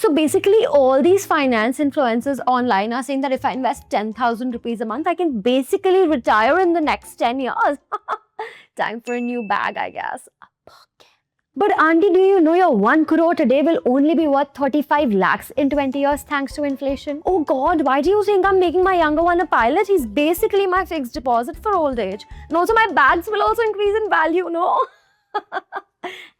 So basically, all these finance influencers online are saying that if I invest 10,000 rupees a month, I can basically retire in the next 10 years. Time for a new bag, I guess. But auntie, do you know your 1 crore today will only be worth 35 lakhs in 20 years thanks to inflation? Oh God, why do you think I'm making my younger one a pilot? He's basically my fixed deposit for old age. And also my bags will also increase in value, no?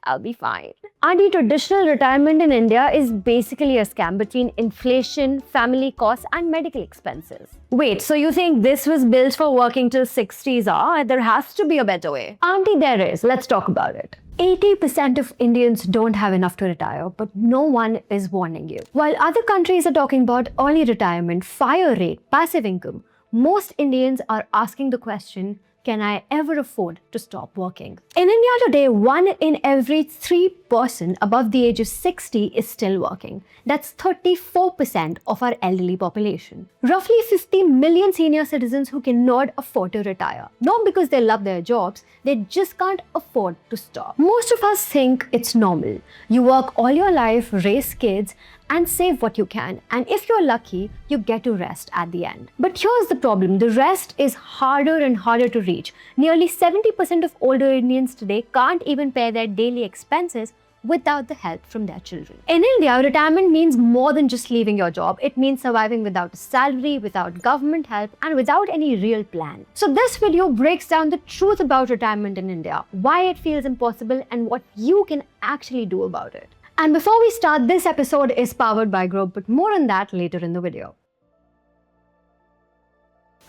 I'll be fine. Auntie, traditional retirement in India is basically a scam between inflation, family costs and medical expenses. Wait, so you think this was built for working till 60s? There has to be a better way. Auntie, there is. Let's talk about it. 80% of Indians don't have enough to retire, but no one is warning you. While other countries are talking about early retirement, FIRE rate, passive income, most Indians are asking the question, can I ever afford to stop working? In India today, 1 in every 3 person above the age of 60 is still working. That's 34% of our elderly population. Roughly 50 million senior citizens who cannot afford to retire. Not because they love their jobs, they just can't afford to stop. Most of us think it's normal. You work all your life, raise kids, and save what you can. And if you're lucky, you get to rest at the end. But here's the problem. The rest is harder and harder to reach. Nearly 70% of older Indians today can't even pay their daily expenses without the help from their children. In India, retirement means more than just leaving your job. It means surviving without a salary, without government help, and without any real plan. So this video breaks down the truth about retirement in India, why it feels impossible, and what you can actually do about it. And before we start, this episode is powered by Group, but more on that later in the video.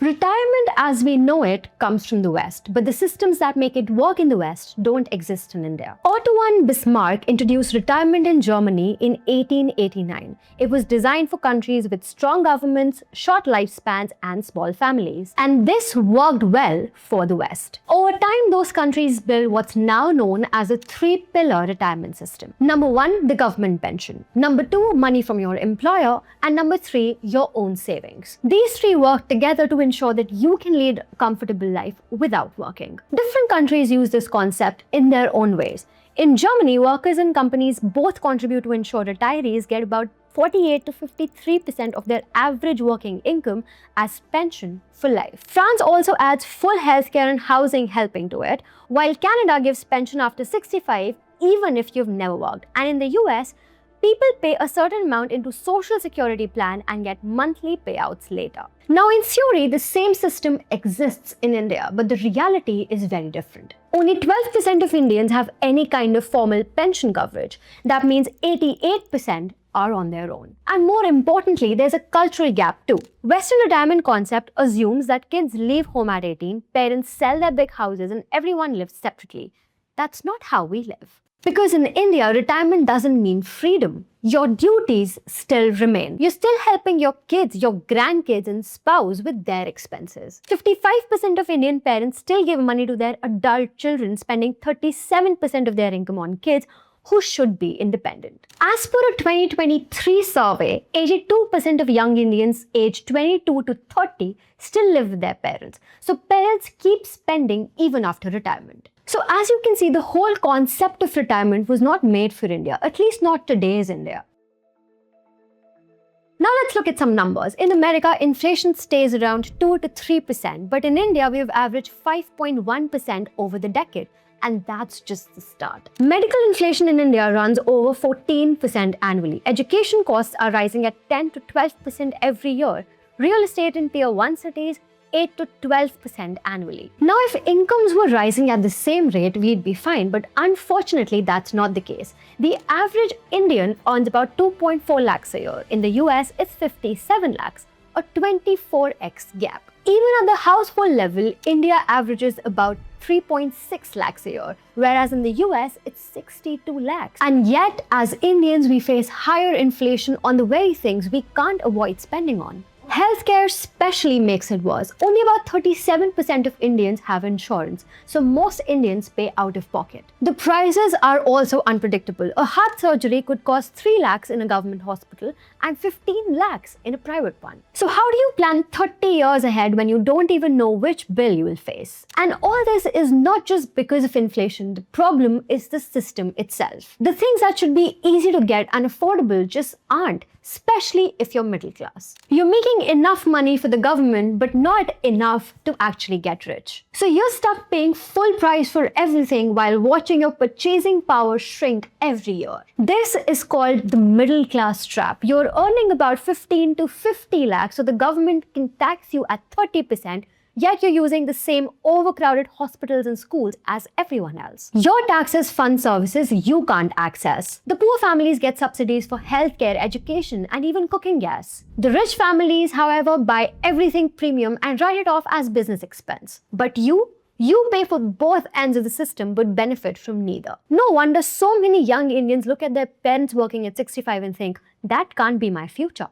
Retirement as we know it comes from the West, but the systems that make it work in the West don't exist in India. Otto von Bismarck introduced retirement in Germany in 1889. It was designed for countries with strong governments, short lifespans, and small families. And this worked well for the West. Over time, those countries built what's now known as a 3-pillar retirement system. Number 1, the government pension. Number 2, money from your employer. And number 3, your own savings. These 3 work together to ensure that you can lead a comfortable life without working. Different countries use this concept in their own ways. In Germany, workers and companies both contribute to ensure retirees get about 48 to 53% of their average working income as pension for life. France also adds full healthcare and housing helping to it, while Canada gives pension after 65 even if you've never worked. And in the US, people pay a certain amount into social security plan and get monthly payouts later. Now in theory, the same system exists in India, but the reality is very different. Only 12% of Indians have any kind of formal pension coverage. That means 88% are on their own. And more importantly, there's a cultural gap too. Western retirement concept assumes that kids leave home at 18, parents sell their big houses, and everyone lives separately. That's not how we live. Because in India, retirement doesn't mean freedom. Your duties still remain. You're still helping your kids, your grandkids, and spouse with their expenses. 55% of Indian parents still give money to their adult children, spending 37% of their income on kids who should be independent. As per a 2023 survey, 82% of young Indians aged 22 to 30 still live with their parents. So parents keep spending even after retirement. So as you can see, the whole concept of retirement was not made for India, at least not today's India. Now let's look at some numbers. In America, inflation stays around 2 to 3%, but in India, we have averaged 5.1% over the decade. And that's just the start. Medical inflation in India runs over 14% annually. Education costs are rising at 10 to 12% every year. Real estate in Tier 1 cities, 8 to 12% annually. Now, if incomes were rising at the same rate, we'd be fine, but unfortunately, that's not the case. The average Indian earns about 2.4 lakhs a year. In the US, it's 57 lakhs, a 24x gap. Even at the household level, India averages about 3.6 lakhs a year, whereas in the US, it's 62 lakhs. And yet, as Indians, we face higher inflation on the very things we can't avoid spending on. Healthcare especially makes it worse. Only about 37% of Indians have insurance, so most Indians pay out of pocket. The prices are also unpredictable. A heart surgery could cost 3 lakhs in a government hospital and 15 lakhs in a private one. So how do you plan 30 years ahead when you don't even know which bill you will face? And all this is not just because of inflation. The problem is the system itself. The things that should be easy to get and affordable just aren't, especially if you're middle class. You're making enough money for the government, but not enough to actually get rich. So you're stuck paying full price for everything while watching your purchasing power shrink every year. This is called the middle class trap. You're earning about 15 to 50 lakhs, so the government can tax you at 30%, yet you're using the same overcrowded hospitals and schools as everyone else. Your taxes fund services you can't access. The poor families get subsidies for healthcare, education, and even cooking gas. The rich families, however, buy everything premium and write it off as business expense. But you pay for both ends of the system but benefit from neither. No wonder so many young Indians look at their parents working at 65 and think, that can't be my future.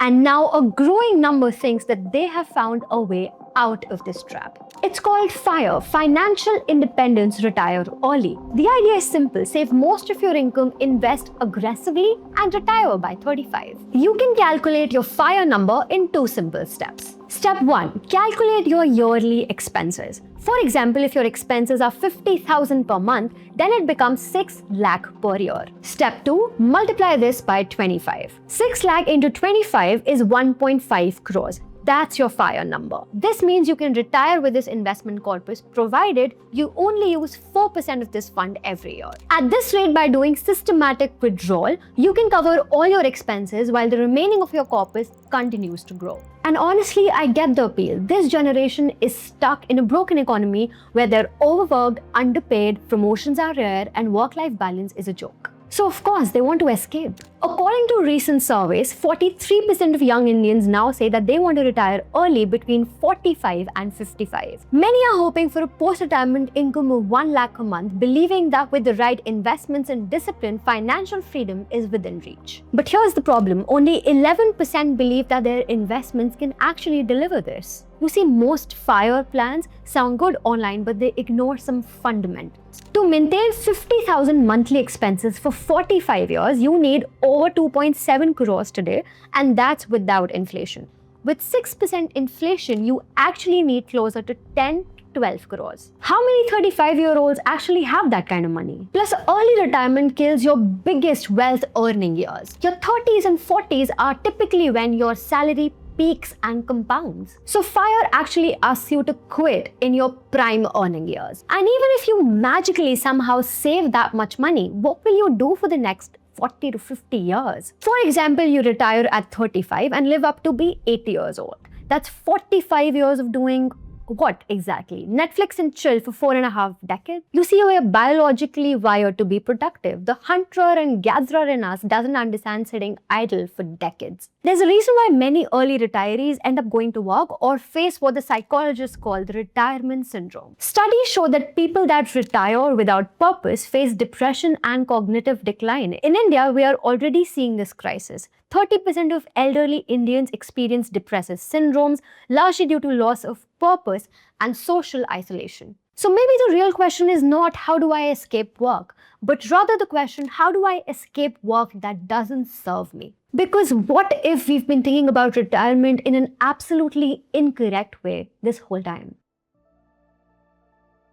And now a growing number thinks that they have found a way out of this trap. It's called FIRE, Financial Independence Retire Early. The idea is simple: save most of your income, invest aggressively, and retire by 35. You can calculate your FIRE number in 2 simple steps. Step 1. Calculate your yearly expenses. For example, if your expenses are 50,000 per month, then it becomes 6 lakh per year. Step 2. Multiply this by 25. 6 lakh into 25 is 1.5 crores. That's your FIRE number. This means you can retire with this investment corpus provided you only use 4% of this fund every year. At this rate, by doing systematic withdrawal, you can cover all your expenses while the remaining of your corpus continues to grow. And honestly, I get the appeal. This generation is stuck in a broken economy where they're overworked, underpaid, promotions are rare, and work-life balance is a joke. So of course, they want to escape. According to recent surveys, 43% of young Indians now say that they want to retire early between 45 and 55. Many are hoping for a post-retirement income of 1 lakh a month, believing that with the right investments and discipline, financial freedom is within reach. But here's the problem: only 11% believe that their investments can actually deliver this. You see, most FIRE plans sound good online, but they ignore some fundamentals. To maintain 50,000 monthly expenses for 45 years, you need over 2.7 crores today, and that's without inflation. With 6% inflation, you actually need closer to 10 to 12 crores. How many 35-year-olds actually have that kind of money? Plus, early retirement kills your biggest wealth earning years. Your 30s and 40s are typically when your salary peaks and compounds. So FIRE actually asks you to quit in your prime earning years. And even if you magically somehow save that much money, what will you do for the next 40 to 50 years? For example, you retire at 35 and live up to be 80 years old. That's 45 years of doing what exactly? Netflix and chill for 4.5 decades? You see, we are biologically wired to be productive. The hunter and gatherer in us doesn't understand sitting idle for decades. There's a reason why many early retirees end up going to work or face what the psychologists call the retirement syndrome. Studies show that people that retire without purpose face depression and cognitive decline. In India, we are already seeing this crisis. 30% of elderly Indians experience depressive syndromes, largely due to loss of purpose and social isolation. So maybe the real question is not how do I escape work, but rather the question, how do I escape work that doesn't serve me? Because what if we've been thinking about retirement in an absolutely incorrect way this whole time?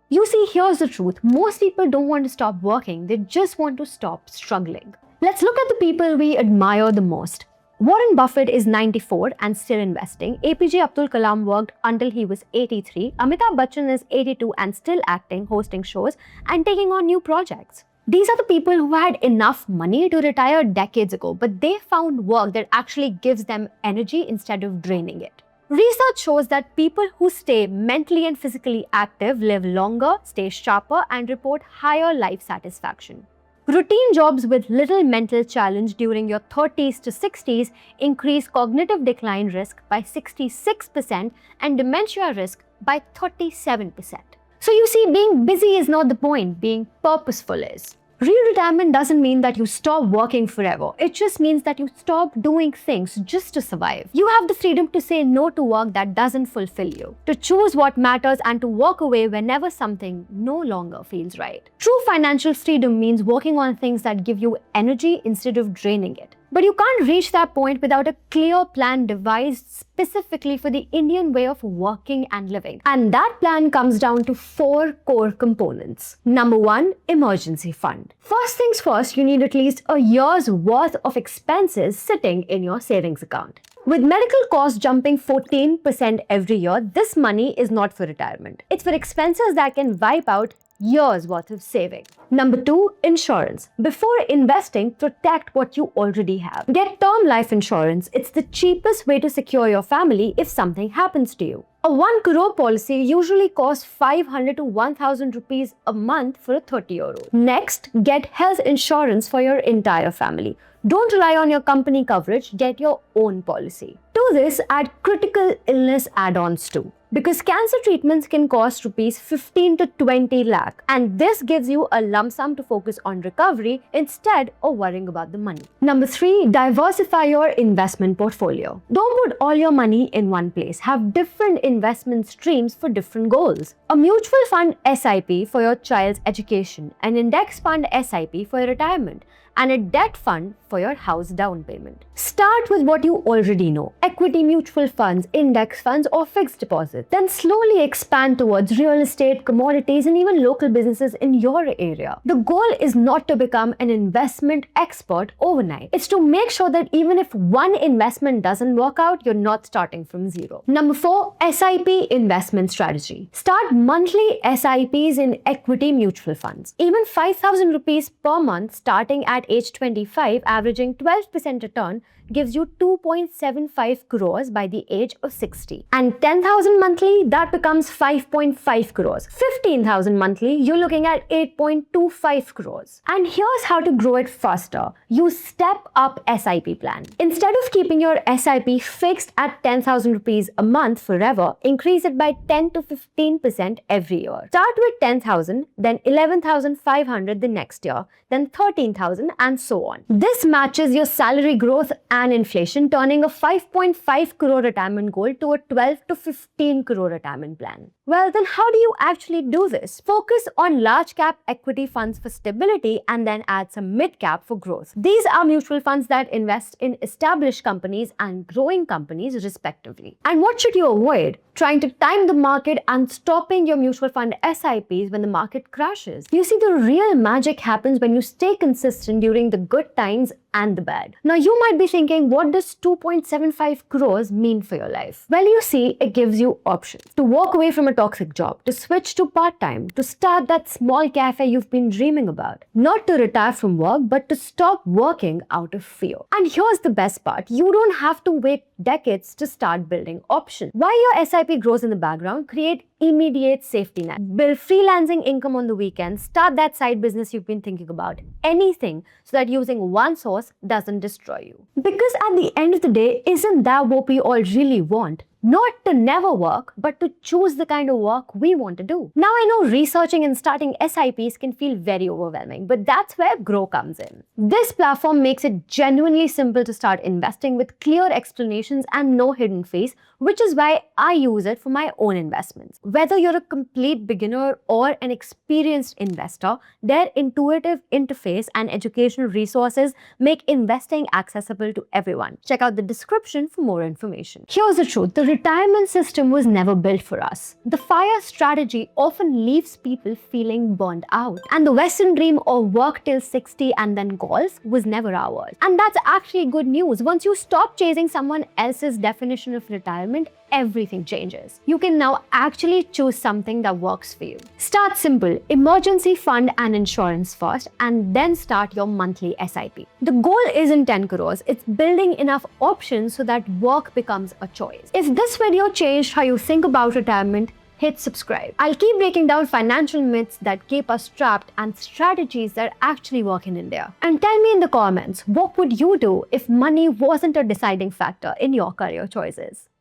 You see, here's the truth. Most people don't want to stop working, they just want to stop struggling. Let's look at the people we admire the most. Warren Buffett is 94 and still investing. APJ Abdul Kalam worked until he was 83. Amitabh Bachchan is 82 and still acting, hosting shows, and taking on new projects. These are the people who had enough money to retire decades ago, but they found work that actually gives them energy instead of draining it. Research shows that people who stay mentally and physically active live longer, stay sharper, and report higher life satisfaction. Routine jobs with little mental challenge during your 30s to 60s increase cognitive decline risk by 66% and dementia risk by 37%. So you see, being busy is not the point, being purposeful is. Real retirement doesn't mean that you stop working forever. It just means that you stop doing things just to survive. You have the freedom to say no to work that doesn't fulfill you, to choose what matters, and to walk away whenever something no longer feels right. True financial freedom means working on things that give you energy instead of draining it. But you can't reach that point without a clear plan devised specifically for the Indian way of working and living. And that plan comes down to 4 core components. Number 1, emergency fund. First things first, you need at least a year's worth of expenses sitting in your savings account. With medical costs jumping 14% every year, this money is not for retirement. It's for expenses that can wipe out years worth of saving. Number 2, insurance. Before investing, protect what you already have. Get term life insurance. It's the cheapest way to secure your family if something happens to you. A 1 crore policy usually costs 500 to 1000 rupees a month for a 30-year-old. Next, get health insurance for your entire family. Don't rely on your company coverage, get your own policy. To this, add critical illness add-ons too, because cancer treatments can cost rupees 15 to 20 lakh, and this gives you a lump sum to focus on recovery instead of worrying about the money. Number 3, diversify your investment portfolio. Don't put all your money in one place. Have different investment streams for different goals. A mutual fund SIP for your child's education, an index fund SIP for your retirement, and a debt fund for your house down payment. Start with what you already know: equity mutual funds, index funds, or fixed deposits. Then slowly expand towards real estate, commodities, and even local businesses in your area. The goal is not to become an investment expert overnight. It's to make sure that even if one investment doesn't work out, you're not starting from zero. Number 4, SIP investment strategy. Start monthly SIPs in equity mutual funds. Even 5,000 rupees per month starting at age 25, averaging 12% return, gives you 2.75 crores by the age of 60. And 10,000 monthly, that becomes 5.5 crores. 15,000 monthly, you're looking at 8.25 crores. And here's how to grow it faster. Use step up SIP plan. Instead of keeping your SIP fixed at 10,000 rupees a month forever, increase it by 10 to 15% every year. Start with 10,000, then 11,500 the next year, then 13,000, and so on. This matches your salary growth and inflation, turning a 5.5 crore retirement goal to a 12 to 15 crore retirement plan. Well, then how do you actually do this? Focus on large cap equity funds for stability and then add some mid cap for growth. These are mutual funds that invest in established companies and growing companies respectively. And what should you avoid? Trying to time the market and stopping your mutual fund SIPs when the market crashes. You see, the real magic happens when you stay consistent during the good times and the bad. Now you might be thinking, what does 2.75 crores mean for your life? Well, you see, it gives you options. To walk away from a toxic job, to switch to part-time, to start that small cafe you've been dreaming about. Not to retire from work, but to stop working out of fear. And here's the best part. You don't have to wait decades to start building options. While your SIP grows in the background, create immediate safety net. Build freelancing income on the weekend. Start that side business you've been thinking about. Anything so that using one source doesn't destroy you. Because at the end of the day, isn't that what we all really want? Not to never work, but to choose the kind of work we want to do. Now I know researching and starting SIPs can feel very overwhelming, but that's where Grow comes in. This platform makes it genuinely simple to start investing with clear explanations and no hidden fees, which is why I use it for my own investments. Whether you're a complete beginner or an experienced investor, their intuitive interface and educational resources make investing accessible to everyone. Check out the description for more information. Here's the truth. The retirement system was never built for us. The FIRE strategy often leaves people feeling burned out. And the Western dream of work till 60 and then golf was never ours. And that's actually good news. Once you stop chasing someone else's definition of retirement, everything changes. You can now actually choose something that works for you. Start simple, emergency fund and insurance first, and then start your monthly SIP. The goal isn't 10 crores, it's building enough options so that work becomes a choice. If this video changed how you think about retirement, hit subscribe. I'll keep breaking down financial myths that keep us trapped and strategies that actually work in India. And tell me in the comments, what would you do if money wasn't a deciding factor in your career choices?